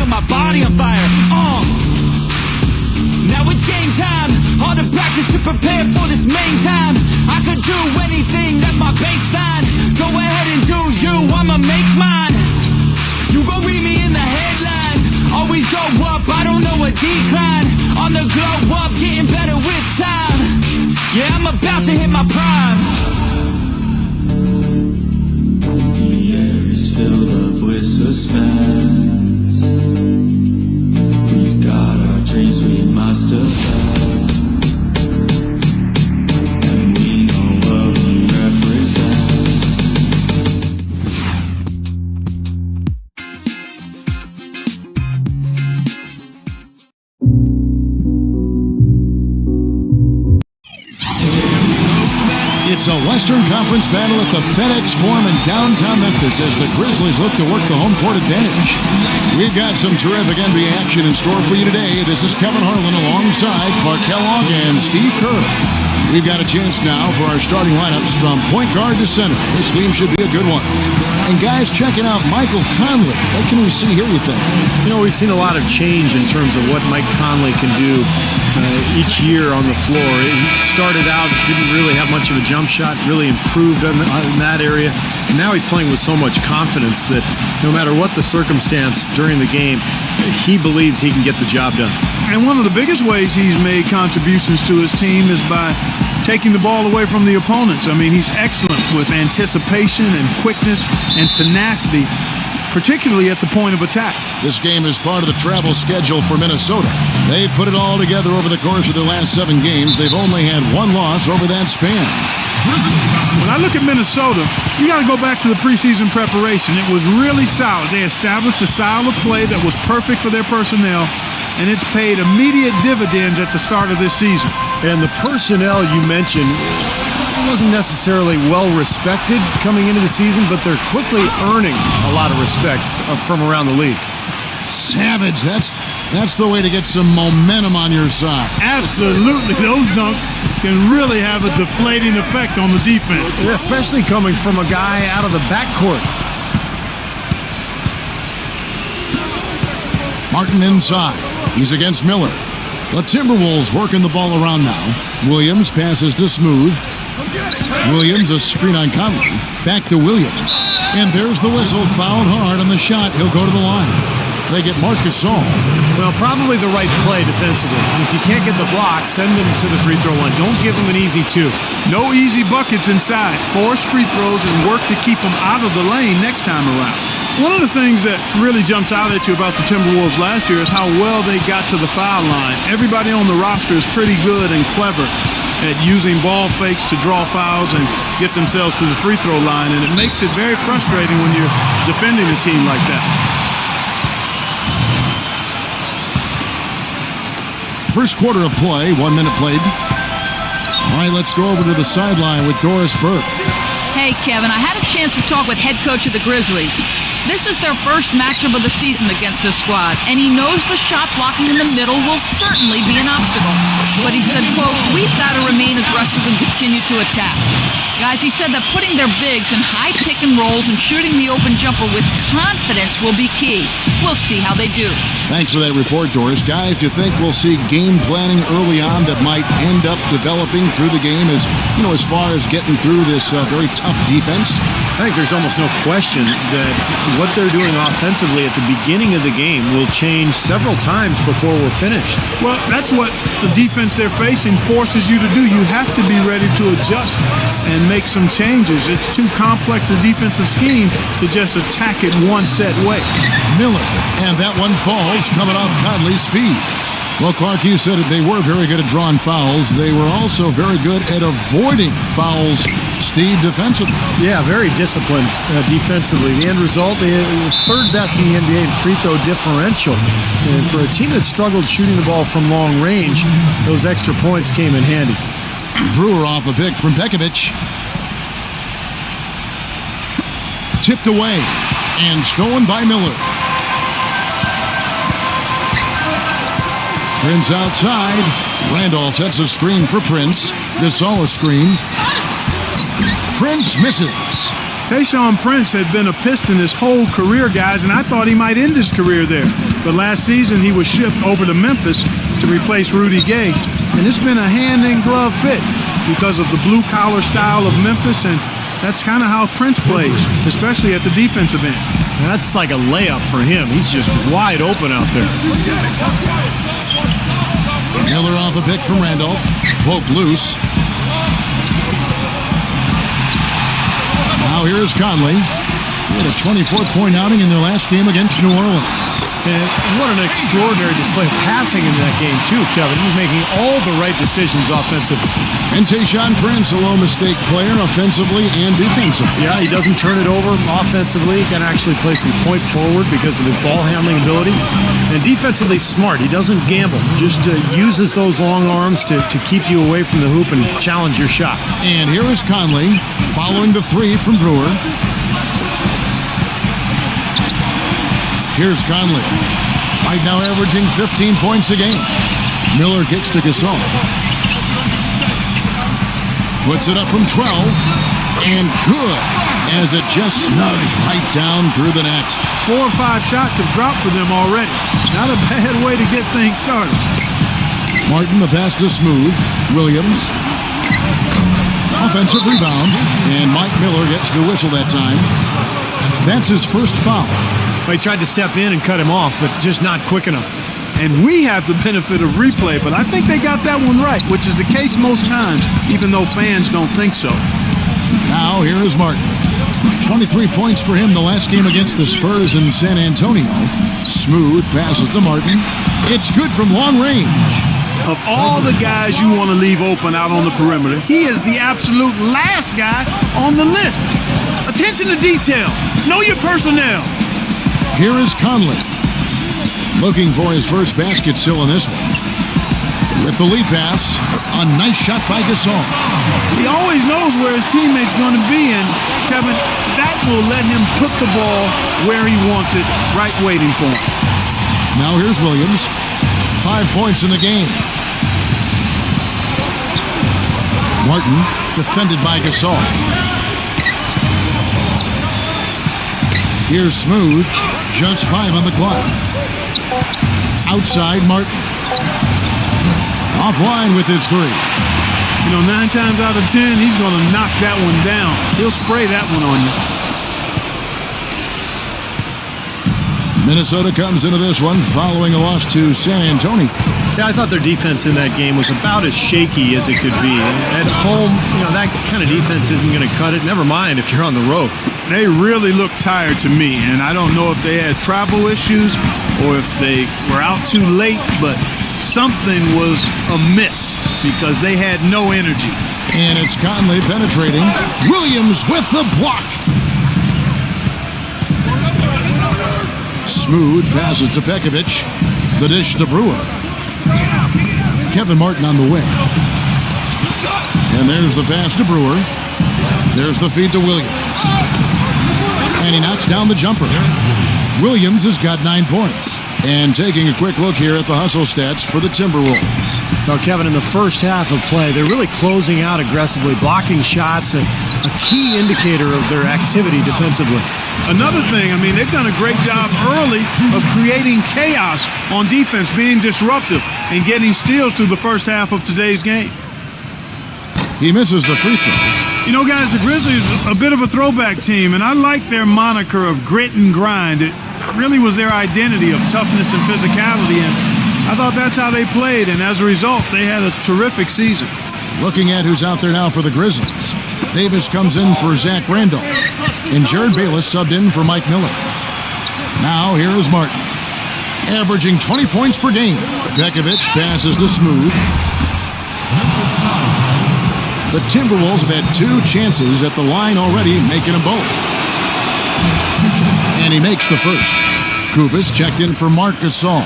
feel my body on fire. Now it's game time. All the practice to prepare for this main time. I could do anything, that's my baseline. Go ahead and do you, I'ma make mine. You gon' read me in the headlines. Always go up, I don't know a decline. On the glow up, getting better with time. Yeah, I'm about to hit my prime. The air is filled up with suspense. We've got our dreams we must have. And we know what we represent. It's a Western Conference battle at the FedEx Forum in downtown Memphis as the Grizzlies look to work the home court advantage. We've got some terrific NBA action in store for you today. This is Kevin Harlan alongside Clark Kellogg and Steve Kerr. We've got a chance now for our starting lineups from point guard to center. This game should be a good one. And guys, checking out Michael Conley. What can we see here, you think? You know, we've seen a lot of change in terms of what Mike Conley can do each year on the floor. He started out, didn't really have much of a jump shot, really improved in that area. And now he's playing with so much confidence that no matter what the circumstance during the game, he believes he can get the job done. And one of the biggest ways he's made contributions to his team is by taking the ball away from the opponents. I mean, he's excellent with anticipation and quickness and tenacity, particularly at the point of attack. This game is part of the travel schedule for Minnesota. They've put it all together over the course of their last 7 games. They've only had 1 loss over that span. When I look at Minnesota, you got to go back to the preseason preparation. It was really solid. They established a style of play that was perfect for their personnel, and it's paid immediate dividends at the start of this season. And the personnel you mentioned wasn't necessarily well respected coming into the season, but they're quickly earning a lot of respect from around the league. Savage, that's the way to get some momentum on your side. Absolutely. Those dunks can really have a deflating effect on the defense. Especially coming from a guy out of the backcourt. Martin inside. He's against Miller. The Timberwolves working the ball around now. Williams passes to Smooth. Williams, a screen on Conley. Back to Williams. And there's the whistle. Fouled hard on the shot. He'll go to the line. They get Marc Gasol. Well, probably the right play defensively. If you can't get the block, send them to the free throw line. Don't give them an easy 2. No easy buckets inside. Force free throws and work to keep them out of the lane next time around. One of the things that really jumps out at you about the Timberwolves last year is how well they got to the foul line. Everybody on the roster is pretty good and clever at using ball fakes to draw fouls and get themselves to the free throw line, and it makes it very frustrating when you're defending a team like that. First quarter of play, 1 minute played. All right, let's go over to the sideline with Doris Burke. Hey, Kevin, I had a chance to talk with head coach of the Grizzlies. This is their first matchup of the season against this squad, and he knows the shot blocking in the middle will certainly be an obstacle. But he said, quote, we've got to remain aggressive and continue to attack. Guys, he said that putting their bigs in high pick and rolls and shooting the open jumper with confidence will be key. We'll see how they do. Thanks for that report, Doris. Guys, do you think we'll see game planning early on that might end up developing through the game as far as getting through this very tough defense? I think there's almost no question that what they're doing offensively at the beginning of the game will change several times before we're finished. Well, that's what the defense they're facing forces you to do. You have to be ready to adjust and make some changes. It's too complex a defensive scheme to just attack it one set way. Miller, and that one falls coming off Conley's feet. Well, Clark, you said it. They were very good at drawing fouls. They were also very good at avoiding fouls, Steve, defensively. Yeah, very disciplined defensively. The end result, they were third best in the NBA in free throw differential. And for a team that struggled shooting the ball from long range, those extra points came in handy. Brewer off a pick from Pekovic. Tipped away and stolen by Miller. Prince outside. Randolph sets a screen for Prince. Gasol a screen. Prince misses. Tayshaun Prince had been a Piston his whole career, guys, and I thought he might end his career there. But last season, he was shipped over to Memphis to replace Rudy Gay. And it's been a hand-in-glove fit because of the blue-collar style of Memphis, and that's kind of how Prince plays, especially at the defensive end. That's like a layup for him. He's just wide open out there. Miller off a pick from Randolph. Poked loose. Now here's Conley. He had a 24-point outing in their last game against New Orleans. And what an extraordinary display of passing in that game, too, Kevin. He was making all the right decisions offensively. And Tayshaun Prince, a low-mistake player offensively and defensively. Yeah, he doesn't turn it over offensively. He can actually play some point forward because of his ball handling ability. And defensively smart. He doesn't gamble. Just uses those long arms to keep you away from the hoop and challenge your shot. And here is Conley following the three from Brewer. Here's Conley. Right now averaging 15 points a game. Miller kicks to Gasol. Puts it up from 12. And good, as it just snugs right down through the net. 4 or 5 shots have dropped for them already. Not a bad way to get things started. Martin, the pass to Smooth. Williams. Offensive rebound. And Mike Miller gets the whistle that time. That's his first foul. He tried to step in and cut him off, but just not quick enough. And we have the benefit of replay, but I think they got that one right, which is the case most times, even though fans don't think so. Now, here is Martin. 23 points for him the last game against the Spurs in San Antonio. Smooth passes to Martin. It's good from long range. Of all the guys you want to leave open out on the perimeter, he is the absolute last guy on the list. Attention to detail. Know your personnel. Here is Conley. Looking for his first basket still in this one. With the lead pass, a nice shot by Gasol. He always knows where his teammate's going to be, and Kevin, that will let him put the ball where he wants it, right waiting for him. Now here's Williams. 5 points in the game. Martin, defended by Gasol. Here's Smooth. Just 5 on the clock. Outside, Martin. Offline with his 3. You know, 9 times out of 10, he's going to knock that one down. He'll spray that one on you. Minnesota comes into this one following a loss to San Antonio. Yeah, I thought their defense in that game was about as shaky as it could be. At home, that kind of defense isn't going to cut it. Never mind if you're on the road. They really look tired to me, and I don't know if they had travel issues or if they were out too late, but something was amiss because they had no energy. And it's Conley penetrating. Williams with the block. Smooth passes to Pekovic. The dish to Brewer. Kevin Martin on the wing. And there's the pass to Brewer. There's the feed to Williams. And he knocks down the jumper. Williams has got 9 points. And taking a quick look here at the hustle stats for the Timberwolves. Now, Kevin, in the first half of play, they're really closing out aggressively, blocking shots, and a key indicator of their activity defensively. Another thing, they've done a great job early of creating chaos on defense, being disruptive, and getting steals through the first half of today's game. He misses the free throw. You know, guys, the Grizzlies are a bit of a throwback team, and I like their moniker of grit and grind. It really was their identity of toughness and physicality, and I thought that's how they played, and as a result, they had a terrific season. Looking at who's out there now for the Grizzlies. Davis comes in for Zach Randolph, and Jared Bayless subbed in for Mike Miller. Now here is Martin, averaging 20 points per game. Pekovic passes to Smooth. The Timberwolves have had 2 chances at the line already, making them both. And he makes the first. Kufis checked in for Marc Gasol.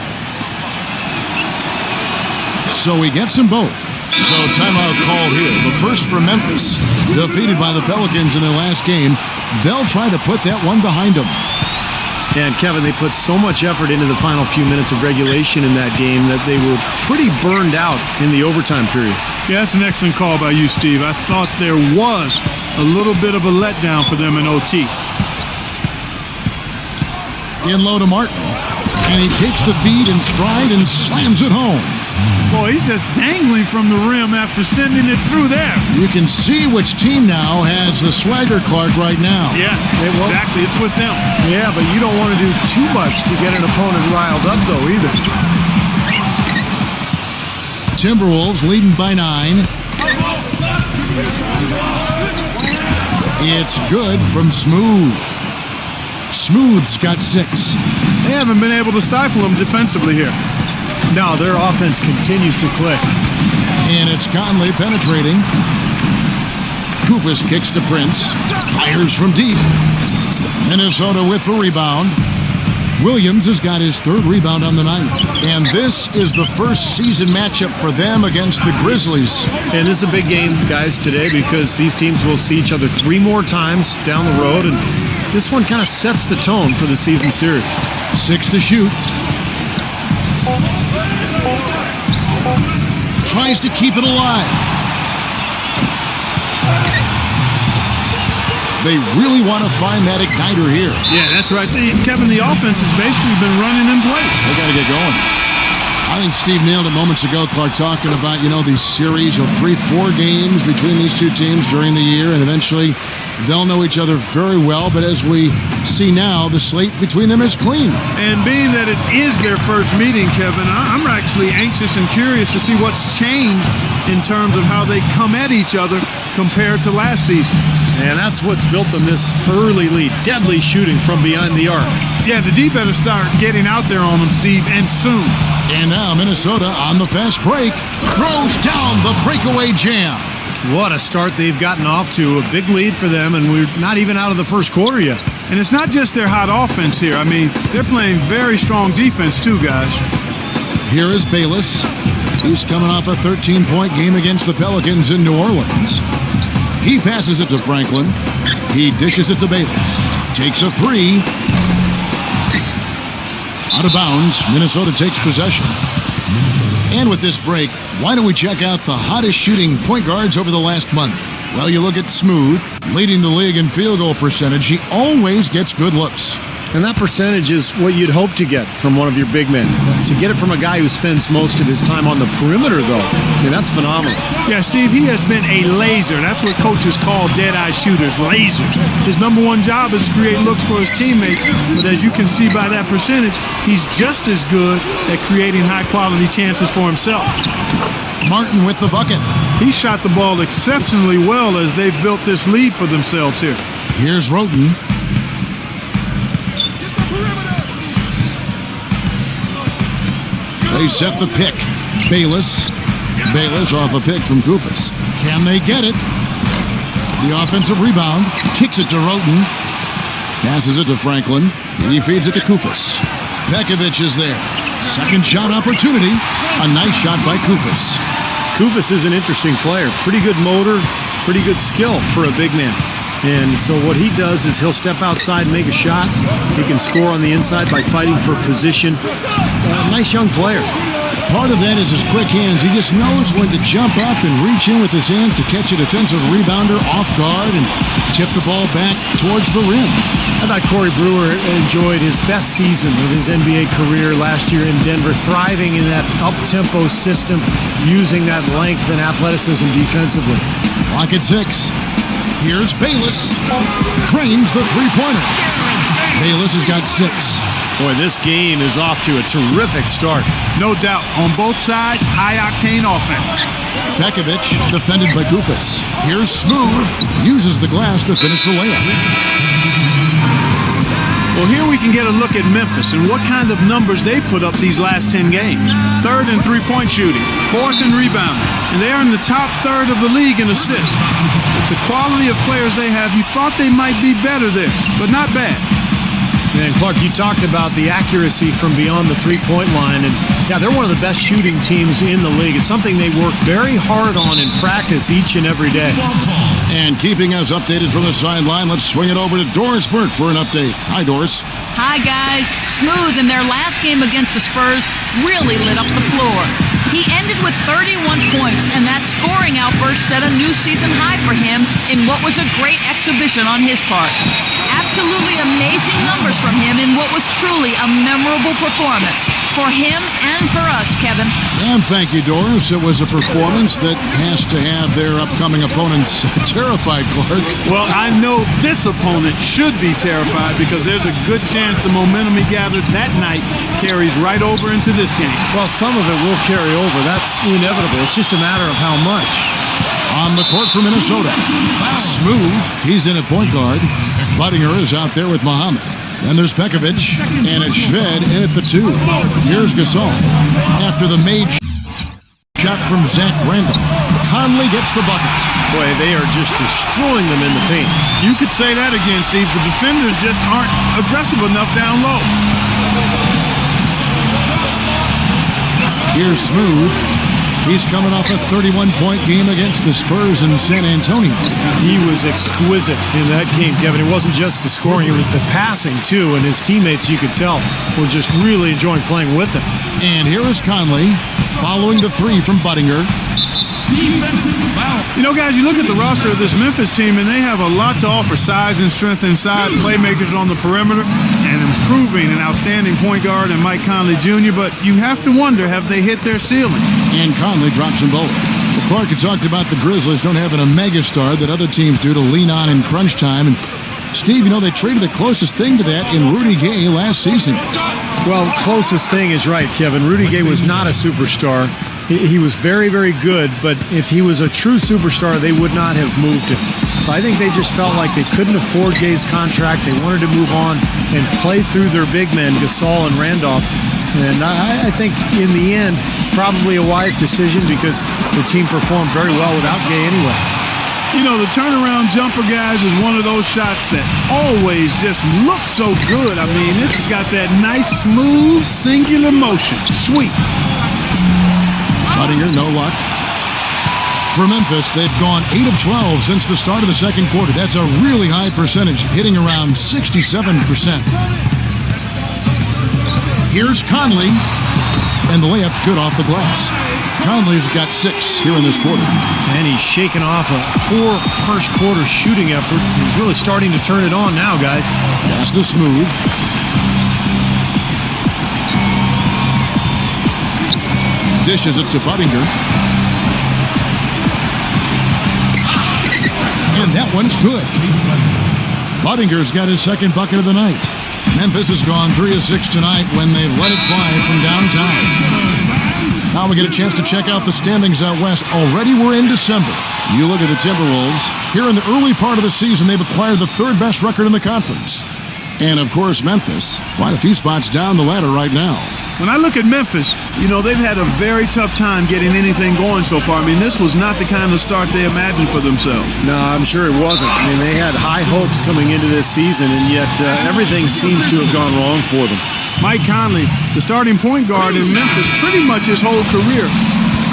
So he gets them both. So timeout called here. The first for Memphis. Defeated by the Pelicans in their last game. They'll try to put that one behind them. And Kevin, they put so much effort into the final few minutes of regulation in that game that they were pretty burned out in the overtime period. Yeah, that's an excellent call by you, Steve. I thought there was a little bit of a letdown for them in OT. In low to Martin. And he takes the beat in stride and slams it home. Boy, he's just dangling from the rim after sending it through there. You can see which team now has the swagger, Clark, right now. Yeah, exactly. It's with them. Yeah, but you don't want to do too much to get an opponent riled up, though, either. Timberwolves leading by 9. It's good from Smooth. Smooth's got 6. They haven't been able to stifle him defensively here. No, their offense continues to click. And it's Conley penetrating. Kufis kicks to Prince. Fires from deep. Minnesota with the rebound. Williams has got his 3rd rebound on the night. And this is the first season matchup for them against the Grizzlies. And this is a big game, guys, today because these teams will see each other 3 more times down the road. And this one kind of sets the tone for the season series. 6 to shoot. Tries to keep it alive. They really want to find that igniter here. Yeah, that's right. Kevin, the offense has basically been running in place. They got to get going. I think Steve nailed it moments ago, Clark, talking about, these series of 3-4 games between these two teams during the year, and eventually they'll know each other very well. But as we see now, the slate between them is clean. And being that it is their first meeting, Kevin, I'm actually anxious and curious to see what's changed in terms of how they come at each other compared to last season. And that's what's built them this early lead. Deadly shooting from behind the arc. Yeah, the D better start getting out there on them, Steve, and soon. And now Minnesota on the fast break. Throws down the breakaway jam. What a start they've gotten off to. A big lead for them, and we're not even out of the first quarter yet. And it's not just their hot offense here. I mean, they're playing very strong defense too, guys. Here is Bayless. He's coming off a 13-point game against the Pelicans in New Orleans. He passes it to Franklin. He dishes it to Bayless. Takes a 3. Out of bounds. Minnesota takes possession. And with this break, why don't we check out the hottest shooting point guards over the last month? Well, you look at Smooth, leading the league in field goal percentage. He always gets good looks. And that percentage is what you'd hope to get from one of your big men. To get it from a guy who spends most of his time on the perimeter, though, that's phenomenal. Yeah, Steve, he has been a laser. That's what coaches call dead-eye shooters, lasers. His number one job is to create looks for his teammates. But as you can see by that percentage, he's just as good at creating high-quality chances for himself. Martin with the bucket. He shot the ball exceptionally well as they've built this lead for themselves here. Here's Roten. They set the pick. Bayless off a pick from Kufis. Can they get it? The offensive rebound. Kicks it to Roten. Passes it to Franklin. He feeds it to Kufis. Pekovic is there. Second shot opportunity. A nice shot by Kufis. Kufis is an interesting player. Pretty good motor, pretty good skill for a big man. And so what he does is he'll step outside and make a shot. He can score on the inside by fighting for position. Nice young player. Part of that is his quick hands. He just knows when to jump up and reach in with his hands to catch a defensive rebounder off guard and tip the ball back towards the rim. I thought Corey Brewer enjoyed his best season of his NBA career last year in Denver, thriving in that up-tempo system, using that length and athleticism defensively. Clock at 6. Here's Bayless. Trains the three-pointer. Bayless has got 6. Boy, this game is off to a terrific start. No doubt. On both sides, high-octane offense. Pekovic, defended by Kufis. Here's Smooth. Uses the glass to finish the layup. Well, here we can get a look at Memphis and what kind of numbers they put up these last 10 games. 3rd in three-point shooting, 4th in rebounding, and they are in the top 3rd of the league in assists. With the quality of players they have, you thought they might be better there, but not bad. And Clark, you talked about the accuracy from beyond the three-point line, and yeah, they're one of the best shooting teams in the league. It's something they work very hard on in practice each and every day. And keeping us updated from the sideline, let's swing it over to Doris Burke for an update. Hi, Doris. Hi, guys. Smooth in their last game against the Spurs really lit up the floor. He ended with 31 points, and that scoring outburst set a new season high for him in what was a great exhibition on his part. Absolutely amazing numbers from him in what was truly a memorable performance for him and for us, Kevin. And thank you, Doris. It was a performance that has to have their upcoming opponents terrified, Clark. Well, I know this opponent should be terrified because there's a good chance the momentum he gathered that night carries right over into this game. Well, some of it will carry over. That's inevitable. It's just a matter of how much. On the court for Minnesota, Smooth, he's in at point guard. Budinger is out there with Muhammad. Then there's Pekovic, and it's Shved in at the 2. Here's Gasol. After the made shot from Zach Randolph, Conley gets the bucket. Boy, they are just destroying them in the paint. You could say that again, Steve. The defenders just aren't aggressive enough down low. Here's Smooth. He's coming off a 31-point game against the Spurs in San Antonio. He was exquisite in that game, Kevin. It wasn't just the scoring, it was the passing, too. And his teammates, you could tell, were just really enjoying playing with him. And here is Conley following the 3 from Budinger. You know, guys, you look at the roster of this Memphis team, and they have a lot to offer. Size and strength inside, playmakers on the perimeter, and improving an outstanding point guard in Mike Conley Jr., but you have to wonder, have they hit their ceiling? And Conley drops them both. Well, Clark had talked about the Grizzlies don't have a megastar that other teams do to lean on in crunch time. And Steve, you know, they traded the closest thing to that in Rudy Gay last season. Well, closest thing is right, Kevin. Rudy Gay was not a superstar. He was very, very good, but if he was a true superstar, they would not have moved him. So I think they just felt like they couldn't afford Gay's contract. They wanted to move on and play through their big men, Gasol and Randolph. And I think in the end, probably a wise decision because the team performed very well without Gay anyway. You know, the turnaround jumper, guys, is one of those shots that always just looks so good. I mean, it's got that nice, smooth, singular motion. Sweet. Budinger, no luck. For Memphis, they've gone 8 of 12 since the start of the second quarter. That's a really high percentage, hitting around 67%. Here's Conley, and the layup's good off the glass. Conley's got 6 here in this quarter. And he's shaking off a poor first quarter shooting effort. He's really starting to turn it on now, guys. Pass to Smooth. Dishes it to Budinger. And that one's good. Budinger's got his second bucket of the night. Memphis has gone 3 of 6 tonight when they've let it fly from downtown. Now we get a chance to check out the standings out west. Already we're in December. You look at the Timberwolves. Here in the early part of the season, they've acquired the 3rd best record in the conference. And, of course, Memphis, quite a few spots down the ladder right now. When I look at Memphis, you know, they've had a very tough time getting anything going so far. I mean, this was not the kind of start they imagined for themselves. No, I'm sure it wasn't. I mean, they had high hopes coming into this season, and yet everything seems to have gone wrong for them. Mike Conley, the starting point guard in Memphis pretty much his whole career.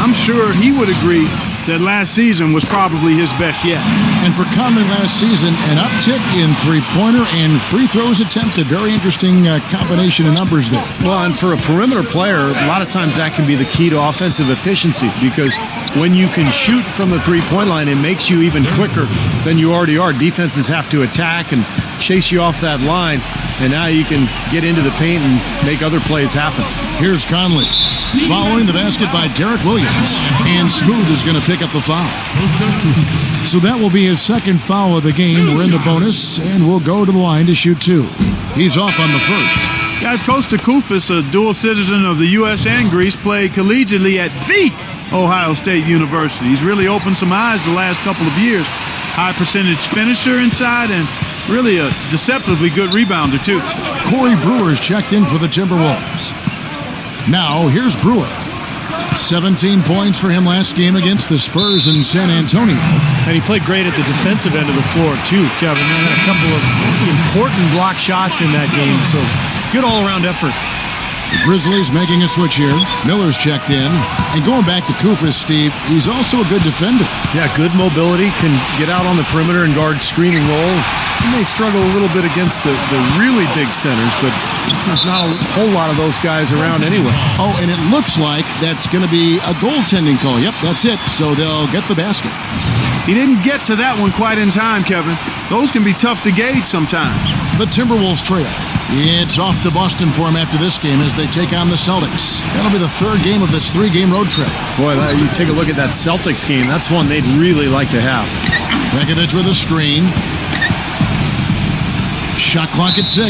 I'm sure he would agree that last season was probably his best yet. And for Conley last season, an uptick in three-pointer and free throws attempted. Very interesting combination of numbers there. Well, and for a perimeter player, a lot of times that can be the key to offensive efficiency because when you can shoot from the three-point line, it makes you even quicker than you already are. Defenses have to attack and chase you off that line, and now you can get into the paint and make other plays happen. Here's Conley. Following the basket by Derek Williams, and Smooth is going to pick up the foul. So that will be his second foul of the game. We're in the bonus, and we'll go to the line to shoot 2. He's off on the first. Guys, Costa Koufis, a dual citizen of the U.S. and Greece, played collegiately at the Ohio State University. He's really opened some eyes the last couple of years. High percentage finisher inside and really a deceptively good rebounder, too. Corey Brewer's checked in for the Timberwolves. Now, here's Brewer. 17 points for him last game against the Spurs in San Antonio. And he played great at the defensive end of the floor, too, Kevin. He had a couple of important block shots in that game, so good all-around effort. Grizzlies making a switch here. Miller's checked in. And going back to Kufis, Steve, he's also a good defender. Yeah, good mobility, can get out on the perimeter and guard screen and roll. He may struggle a little bit against the really big centers, but there's not a whole lot of those guys around anyway. Oh, and it looks like that's going to be a goaltending call. Yep, that's it. So they'll get the basket. He didn't get to that one quite in time, Kevin. Those can be tough to gauge sometimes. The Timberwolves trail. It's off to Boston for him after this game as they take on the Celtics. That'll be the third game of this 3-game road trip. Boy, you take a look at that Celtics game. That's one they'd really like to have. Pekovic with a screen. Shot clock at 6.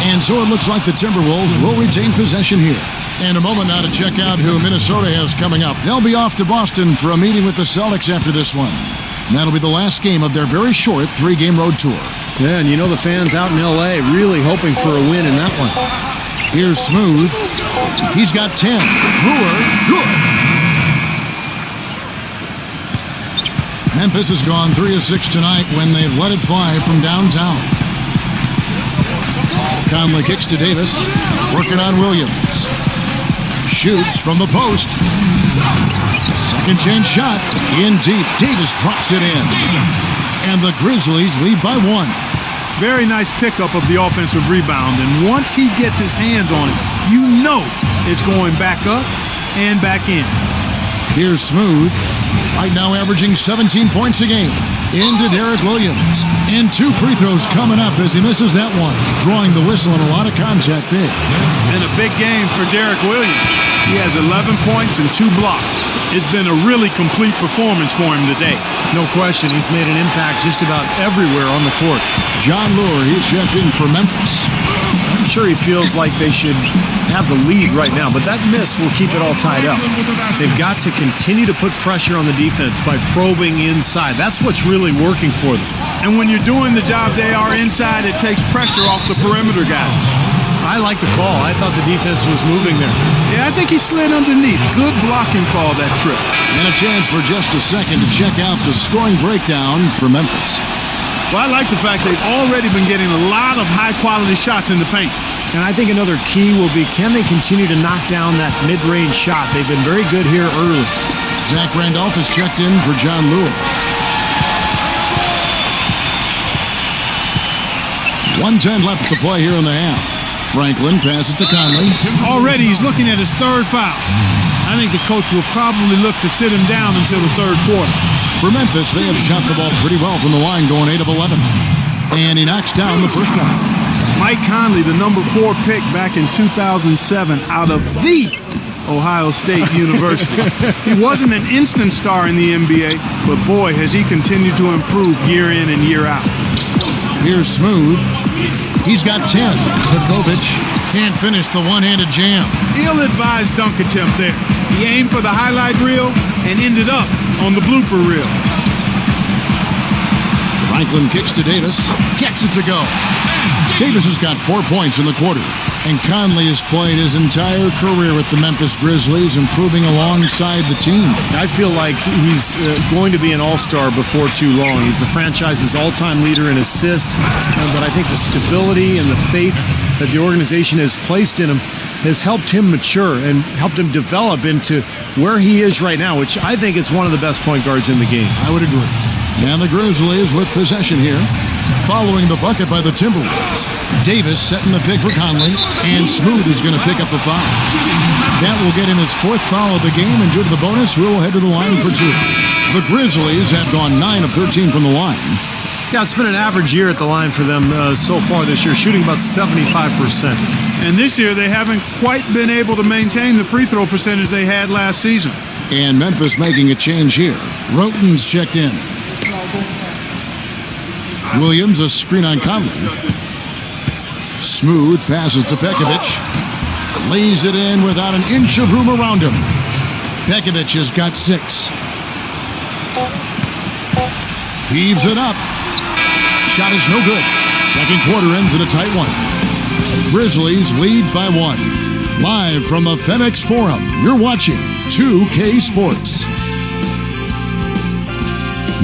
And so it looks like the Timberwolves will retain possession here. And a moment now to check out who Minnesota has coming up. They'll be off to Boston for a meeting with the Celtics after this one. And that'll be the last game of their very short 3-game road tour. Yeah, and you know the fans out in L.A. really hoping for a win in that one. Here's Smooth. He's got 10. Brewer, good. Memphis has gone 3 of 6 tonight when they've let it fly from downtown. Conley kicks to Davis. Working on Williams. Shoots from the post. Second chance shot. In deep. Davis drops it in. And the Grizzlies lead by 1. Very nice pickup of the offensive rebound. And once he gets his hands on it, you know it's going back up and back in. Here's Smooth. Right now averaging 17 points a game. Into Derek Williams. And 2 free throws coming up as he misses that one. Drawing the whistle and a lot of contact there. And a big game for Derek Williams. He has 11 points and 2 blocks. It's been a really complete performance for him today. No question, he's made an impact just about everywhere on the court. John Lure, he's checked in for Memphis. I'm sure he feels like they should have the lead right now, but that miss will keep it all tied up. They've got to continue to put pressure on the defense by probing inside. That's what's really working for them. And when you're doing the job they are inside, it takes pressure off the perimeter guys. I like the call. I thought the defense was moving there. Yeah, I think he slid underneath. Good blocking call that trip. And a chance for just a second to check out the scoring breakdown for Memphis. Well, I like the fact they've already been getting a lot of high-quality shots in the paint. And I think another key will be, can they continue to knock down that mid-range shot? They've been very good here early. Zach Randolph is checked in for John Lure. 1:10 left to play here in the half. Franklin passes to Conley. Already he's looking at his third foul. I think the coach will probably look to sit him down until the third quarter. For Memphis, they have shot the ball pretty well from the line, going 8 of 11. And he knocks down the first one. Mike Conley, the number 4 pick back in 2007 out of the Ohio State University. He wasn't an instant star in the NBA, but boy, has he continued to improve year in and year out. Here's Smooth. He's got 10. Pekovic can't finish the one-handed jam. Ill-advised dunk attempt there. He aimed for the highlight reel and ended up on the blooper reel. Franklin kicks to Davis. Gets it to go. Davis has got 4 points in the quarter. And Conley has played his entire career with the Memphis Grizzlies, improving alongside the team. I feel like he's going to be an all-star before too long. He's the franchise's all-time leader in assists, but I think the stability and the faith that the organization has placed in him has helped him mature and helped him develop into where he is right now, which I think is one of the best point guards in the game. I would agree. And the Grizzlies with possession here. Following the bucket by the Timberwolves. Davis setting the pick for Conley, and Smooth is going to pick up the foul. That will get him his 4th foul of the game, and due to the bonus, we'll head to the line for 2. The Grizzlies have gone 9 of 13 from the line. Yeah, it's been an average year at the line for them so far this year, shooting about 75%. And this year, they haven't quite been able to maintain the free throw percentage they had last season. And Memphis making a change here. Roten's checked in. Williams, a screen on Conley. Smooth passes to Pekovic. Lays it in without an inch of room around him. Pekovic has got 6. Heaves it up. Shot is no good. Second quarter ends in a tight one. Grizzlies lead by 1. Live from the FedEx Forum, you're watching 2K Sports.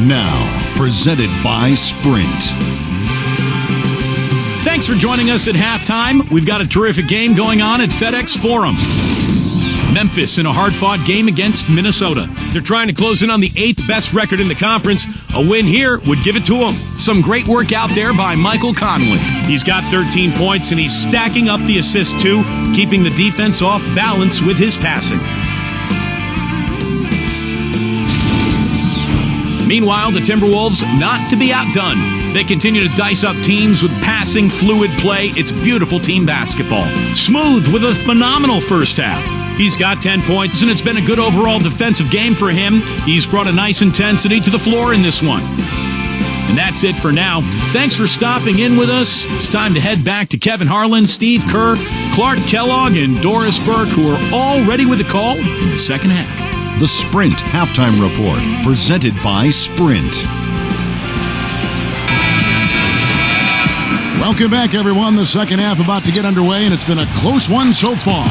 Now, presented by Sprint. Thanks for joining us at halftime. We've got a terrific game going on at FedEx Forum. Memphis in a hard-fought game against Minnesota. They're trying to close in on the 8th best record in the conference. A win here would give it to them. Some great work out there by Michael Conley. He's got 13 points, and he's stacking up the assists too, keeping the defense off balance with his passing. Meanwhile, the Timberwolves not to be outdone. They continue to dice up teams with passing, fluid play. It's beautiful team basketball. Smooth with a phenomenal first half. He's got 10 points, and it's been a good overall defensive game for him. He's brought a nice intensity to the floor in this one. And that's it for now. Thanks for stopping in with us. It's time to head back to Kevin Harlan, Steve Kerr, Clark Kellogg, and Doris Burke, who are all ready with a call in the second half. The Sprint Halftime Report, presented by Sprint. Welcome back, everyone. The second half about to get underway, and it's been a close one so far.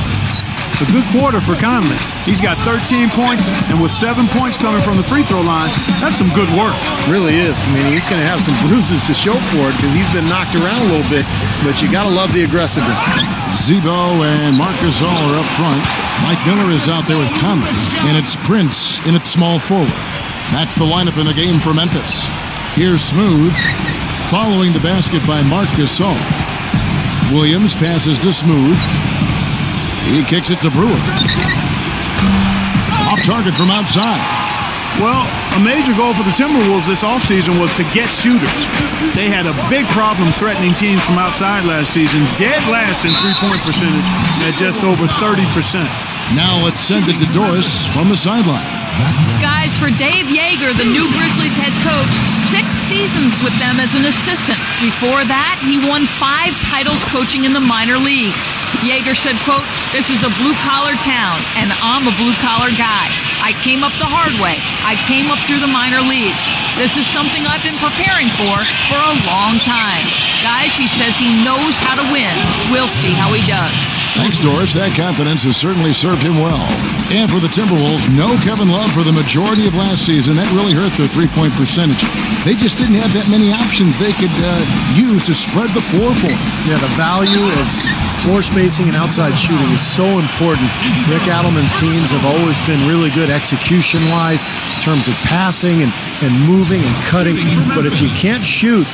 A good quarter for Conley. He's got 13 points, and with 7 points coming from the free throw line, that's some good work. Really is. I mean, he's going to have some bruises to show for it because he's been knocked around a little bit, but you got to love the aggressiveness. Zebo and Marc Gasol are up front. Mike Miller is out there with Conley, and it's Prince in at small forward. That's the lineup in the game for Memphis. Here's Smooth, following the basket by Marc Gasol. Williams passes to Smooth. He kicks it to Brewer. Off target from outside. Well, a major goal for the Timberwolves this offseason was to get shooters. They had a big problem threatening teams from outside last season, dead last in three-point percentage at just over 30%. Now let's send it to Doris from the sideline. Guys, for Dave Yeager, the new Grizzlies head coach, 6 seasons with them as an assistant. Before that, he won 5 titles coaching in the minor leagues. Yeager said, quote, "This is a blue-collar town, and I'm a blue-collar guy. I came up the hard way. I came up through the minor leagues. This is something I've been preparing for a long time. Guys," he says, "he knows how to win. We'll see how he does." Thanks, Doris. That confidence has certainly served him well. And for the Timberwolves, no Kevin Love for the majority of last season. That really hurt their three-point percentage. They just didn't have that many options they could use to spread the floor for him. Yeah, the value of floor spacing and outside shooting is so important. Rick Adelman's teams have always been really good execution-wise in terms of passing and moving and cutting. But if you can't shoot,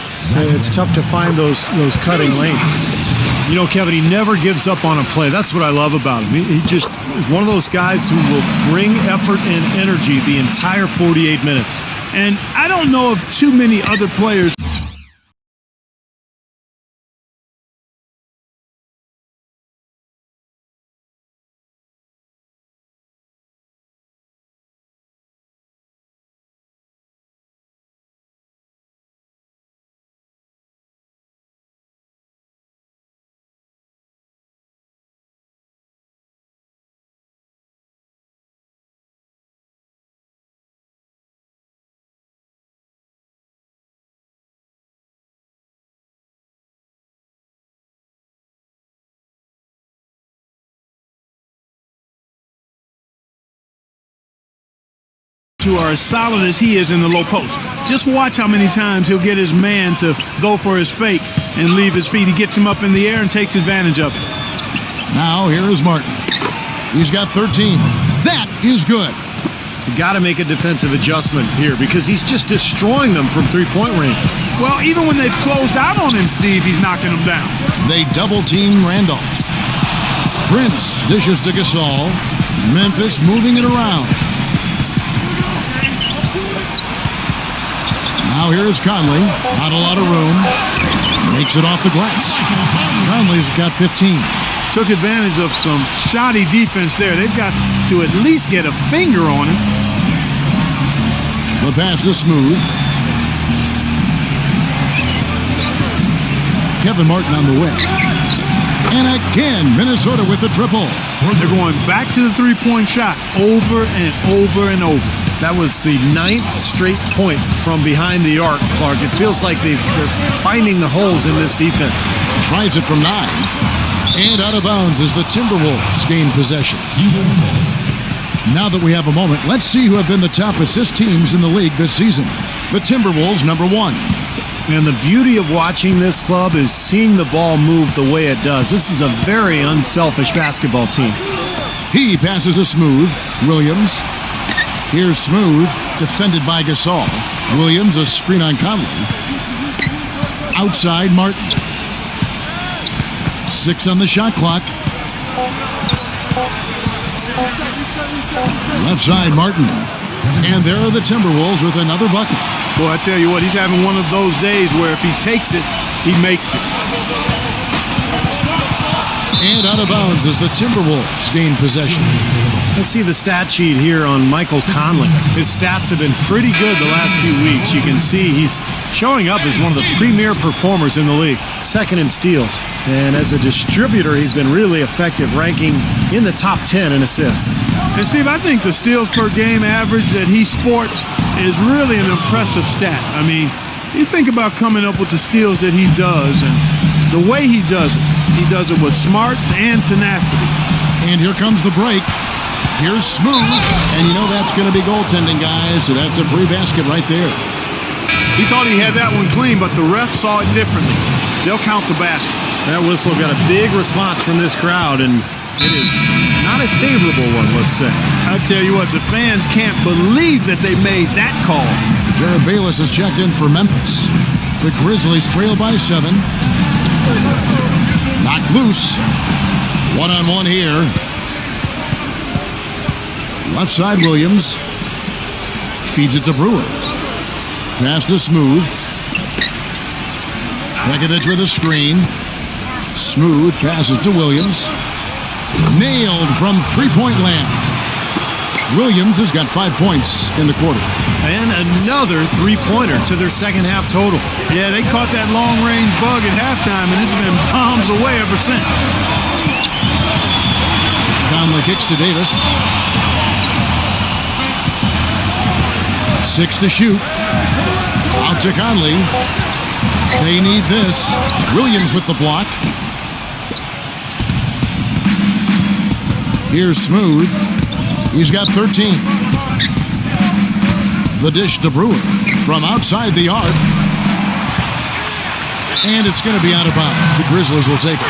it's tough to find those cutting lanes. You know, Kevin, he never gives up on a play. That's what I love about him. He just is one of those guys who will bring effort and energy the entire 48 minutes. And I don't know of too many other players. Who are as solid as he is in the low post. Just watch how many times he'll get his man to go for his fake and leave his feet. He gets him up in the air and takes advantage of it. Now here is Martin. He's got 13. That is good. You got to make a defensive adjustment here because he's just destroying them from three-point range. Well, even when they've closed out on him, Steve, he's knocking them down. They double-team Randolph. Prince dishes to Gasol. Memphis moving it around. Now here's Conley. Not a lot of room. Makes it off the glass. Conley's got 15. Took advantage of some shoddy defense there. They've got to at least get a finger on him. The pass to Smooth. Kevin Martin on the way. And again, Minnesota with the triple. They're going back to the three-point shot over and over and over. That was the 9th straight point from behind the arc, Clark. It feels like they're finding the holes in this defense. Tries it from 9. And out of bounds as the Timberwolves gain possession. Now that we have a moment, let's see who have been the top assist teams in the league this season. The Timberwolves, number 1. And the beauty of watching this club is seeing the ball move the way it does. This is a very unselfish basketball team. He passes to Smooth. Williams. Here's Smooth, defended by Gasol. Williams, a screen on Conley. Outside, Martin. 6 on the shot clock. Left side, Martin. And there are the Timberwolves with another bucket. Boy, I tell you what, he's having one of those days where if he takes it, he makes it. And out of bounds as the Timberwolves gain possession. Let's see the stat sheet here on Michael Conley. His stats have been pretty good the last few weeks. You can see he's showing up as one of the premier performers in the league. Second in steals. And as a distributor, he's been really effective, ranking in the top 10 in assists. And Steve, I think the steals per game average that he sports is really an impressive stat. I mean, you think about coming up with the steals that he does and the way he does it with smarts and tenacity. And here comes the break. Here's Smooth. And you know that's going to be goaltending, guys. So that's a free basket right there. He thought he had that one clean, but the ref saw it differently. They'll count the basket. That whistle got a big response from this crowd, and it is not a favorable one, let's say. I tell you what, the fans can't believe that they made that call. Jared Bayless has checked in for Memphis. The Grizzlies trail by 7. Knocked loose. 1-on-1 here. Left side, Williams. Feeds it to Brewer. Pass to Smooth. Pekovic with a screen. Smooth passes to Williams. Nailed from three-point land. Williams has got 5 points in the quarter. And another three-pointer to their second half total. Yeah, they caught that long-range bug at halftime, and it's been bombs away ever since. Conley kicks to Davis. 6 to shoot. Out to Conley. They need this. Williams with the block. Here's Smooth. He's got 13. The dish to Brewer from outside the arc. And it's going to be out of bounds. The Grizzlies will take it.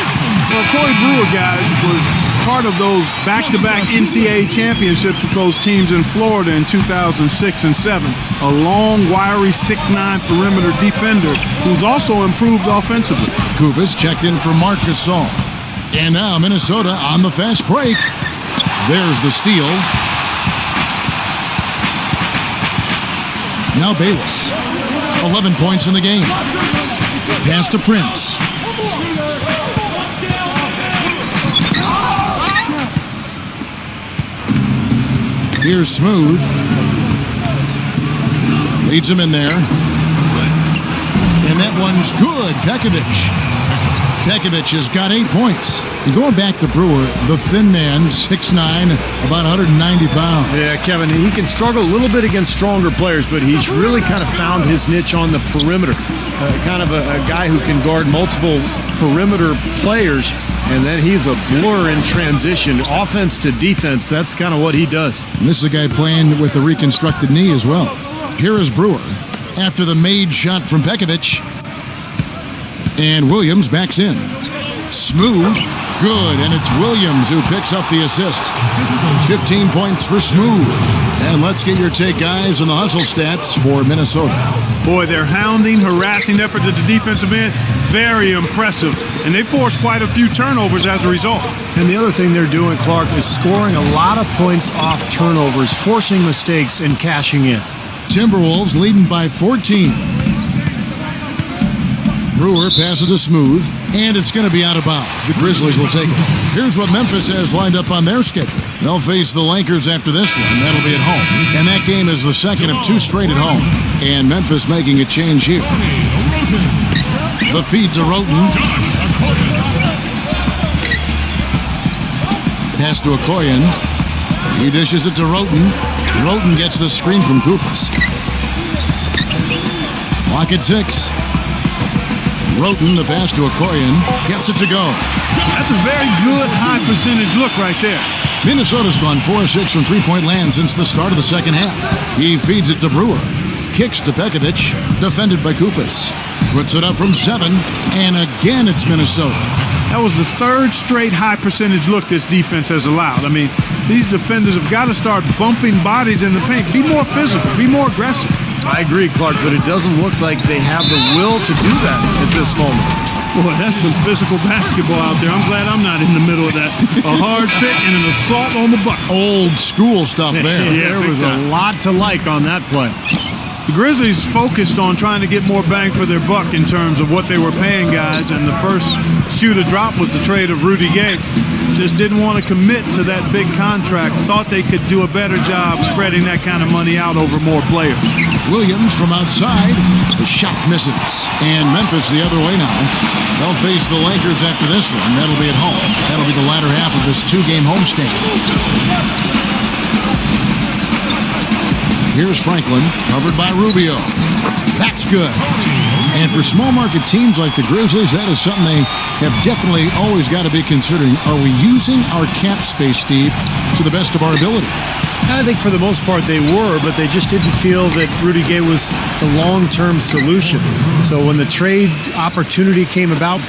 Well, Corey Brewer, guys, was part of those back-to-back NCAA championships with those teams in Florida in 2006 and 7. A long, wiry 6'9" perimeter defender who's also improved offensively. Kufis checked in for Marc Gasol. And now Minnesota on the fast break. There's the steal. Now Bayless. 11 points in the game. Pass to Prince. Here's Smooth. Leads him in there. And that one's good. Pekovic. Pekovic has got 8 points. And going back to Brewer, the thin man, 6'9", about 190 pounds. Yeah, Kevin, he can struggle a little bit against stronger players, but he's really kind of found his niche on the perimeter. Kind of a guy who can guard multiple perimeter players, and then he's a blur in transition. Offense to defense, that's kind of what he does. And this is a guy playing with a reconstructed knee as well. Here is Brewer after the made shot from Pekovic. And Williams backs in. Smooth, good, and it's Williams who picks up the assist. 15 points for Smooth. And let's get your take, guys, on the hustle stats for Minnesota. Boy, their hounding, harassing effort at the defensive end, very impressive. And they forced quite a few turnovers as a result. And the other thing they're doing, Clark, is scoring a lot of points off turnovers, forcing mistakes and cashing in. Timberwolves leading by 14. Brewer passes to Smooth, and it's going to be out of bounds. The Grizzlies will take it. Here's what Memphis has lined up on their schedule. They'll face the Lakers after this one. That'll be at home. And that game is the second of 2 straight at home. And Memphis making a change here. The feed to Roten. Pass to Okoyen. He dishes it to Roten. Roten gets the screen from Kufis. Clock at 6. Roten, the pass to Okoyen, gets it to go. That's a very good high percentage look right there. Minnesota's gone 4-6 from three-point land since the start of the second half. He feeds it to Brewer. Kicks to Pekovic, defended by Kufis. Puts it up from 7, and again it's Minnesota. That was the third straight high percentage look this defense has allowed. I mean, these defenders have got to start bumping bodies in the paint. Be more physical, be more aggressive. I agree, Clark, but it doesn't look like they have the will to do that at this moment. Boy, that's some physical basketball out there. I'm glad I'm not in the middle of that. A hard pick and an assault on the bucket. Old school stuff there. There was a lot to like on that play. The Grizzlies focused on trying to get more bang for their buck in terms of what they were paying guys, and the first shoe to drop was the trade of Rudy Gay. Just didn't want to commit to that big contract. Thought they could do a better job spreading that kind of money out over more players. Williams from outside. The shot misses. And Memphis the other way now. They'll face the Lakers after this one. That'll be at home. That'll be the latter half of this 2-game homestand. Here's Franklin, covered by Rubio. That's good. And for small market teams like the Grizzlies, that is something they have definitely always got to be considering. Are we using our cap space, Steve, to the best of our ability? I think for the most part they were, but they just didn't feel that Rudy Gay was the long-term solution. So when the trade opportunity came about,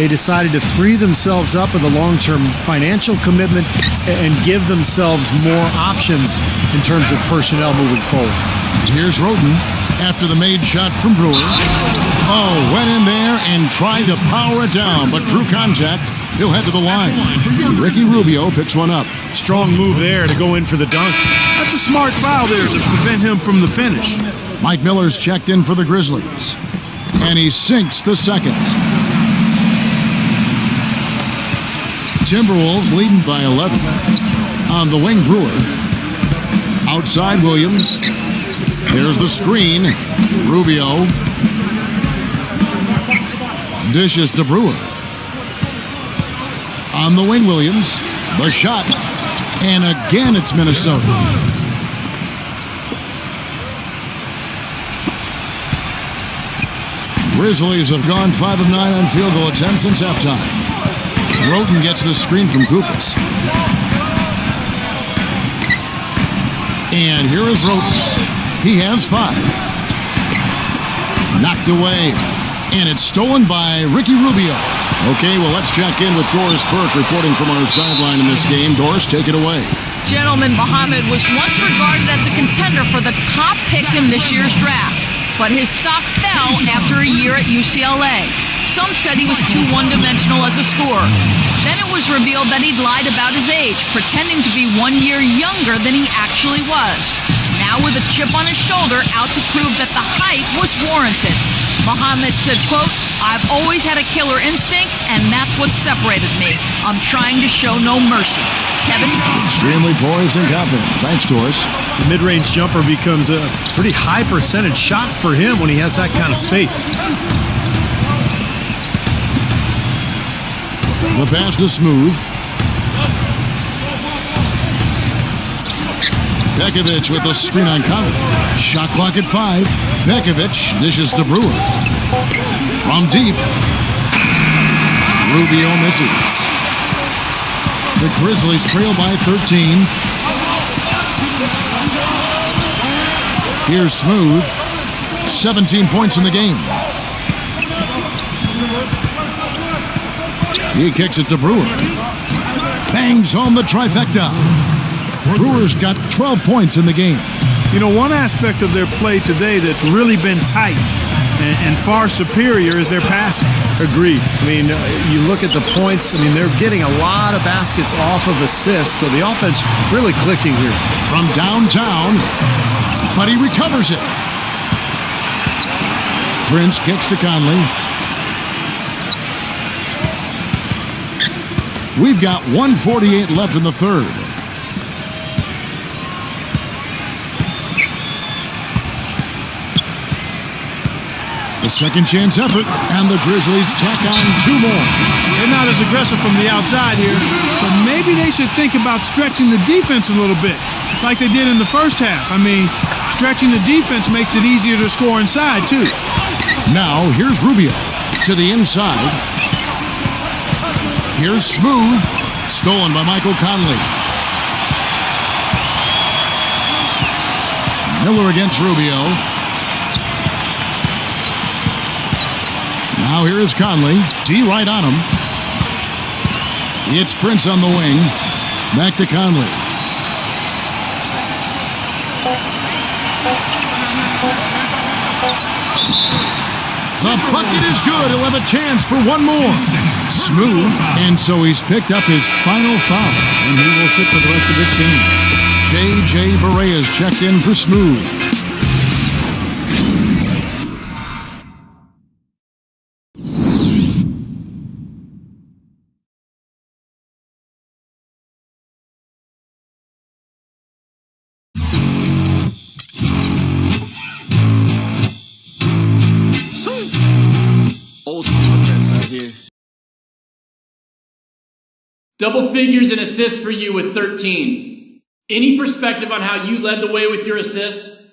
they decided to free themselves up of the long-term financial commitment and give themselves more options in terms of personnel moving forward. Here's Roden after the made shot from Brewer. Oh, went in there and tried to power it down, but drew contact. He'll head to the line. Ricky Rubio picks one up. Strong move there to go in for the dunk. That's a smart foul there to prevent him from the finish. Mike Miller's checked in for the Grizzlies. And he sinks the second. Timberwolves leading by 11. On the wing, Brewer. Outside, Williams. Here's the screen. Rubio. Dishes to Brewer. On the wing, Williams. The shot. And again, it's Minnesota. Grizzlies have gone 5 of 9 on field goal attempts since halftime. Roden gets the screen from Kufis. And here is Roden. He has 5. Knocked away. And it's stolen by Ricky Rubio. Okay, well, let's check in with Doris Burke reporting from our sideline in this game. Doris, take it away. Gentleman Muhammad was once regarded as a contender for the top pick in this year's draft, but his stock fell after a year at UCLA. Some said he was too one-dimensional as a scorer. Then it was revealed that he'd lied about his age, pretending to be 1 year younger than he actually was. Now with a chip on his shoulder, out to prove that the hype was warranted. Muhammad said, quote, "I've always had a killer instinct, and that's what separated me. I'm trying to show no mercy." Kevin? Extremely poised and confident. Thanks, Doris. The mid-range jumper becomes a pretty high percentage shot for him when he has that kind of space. The pass to Smooth. Pekovic with the screen on Conley. Shot clock at 5. Pekovic dishes to Brewer. From deep. Rubio misses. The Grizzlies trail by 13. Here's Smooth. 17 points in the game. He kicks it to Brewer. Bangs home the trifecta. Brewer's got 12 points in the game. You know, one aspect of their play today that's really been tight and far superior is their passing. Agreed. I mean, you look at the points, I mean, they're getting a lot of baskets off of assists, so the offense really clicking here. From downtown, but he recovers it. Prince kicks to Conley. We've got 1:48 left in the third. A second chance effort, and the Grizzlies tack on 2 more. They're not as aggressive from the outside here, but maybe they should think about stretching the defense a little bit, like they did in the first half. I mean, stretching the defense makes it easier to score inside, too. Now, here's Rubio to the inside. Here's Smooth, stolen by Michael Conley. Miller against Rubio. Now here is Conley. D right on him. It's Prince on the wing. Back to Conley. The bucket is good. He'll have a chance for one more. Smooth. And so he's picked up his final foul. And he will sit for the rest of this game. J.J. Barea is checked in for Smooth. Double figures in assists for you with 13. Any perspective on how you led the way with your assists?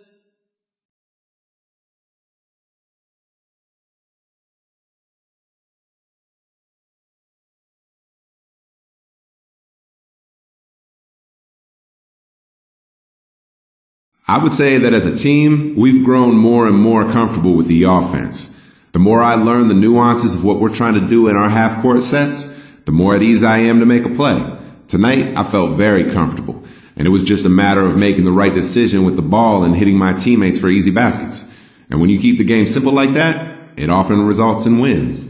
I would say that as a team, we've grown more and more comfortable with the offense. The more I learn the nuances of what we're trying to do in our half-court sets, the more at ease I am to make a play. Tonight, I felt very comfortable, and it was just a matter of making the right decision with the ball and hitting my teammates for easy baskets. And when you keep the game simple like that, it often results in wins.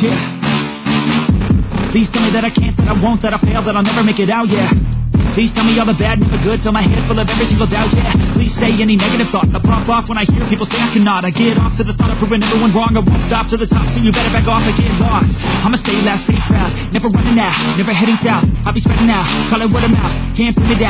Yeah. Please tell me that I can't, that I won't, that I fail, that I'll never make it out, yeah. Please tell me all the bad, never good, fill my head full of every single doubt, yeah. Please say any negative thoughts, I pop off when I hear people say I cannot. I get off to the thought of proving everyone wrong, I won't stop to the top, so you better back off and get lost. I'ma stay loud, stay proud, never running out, never heading south, I'll be spreading out, call it word of mouth, can't put me down.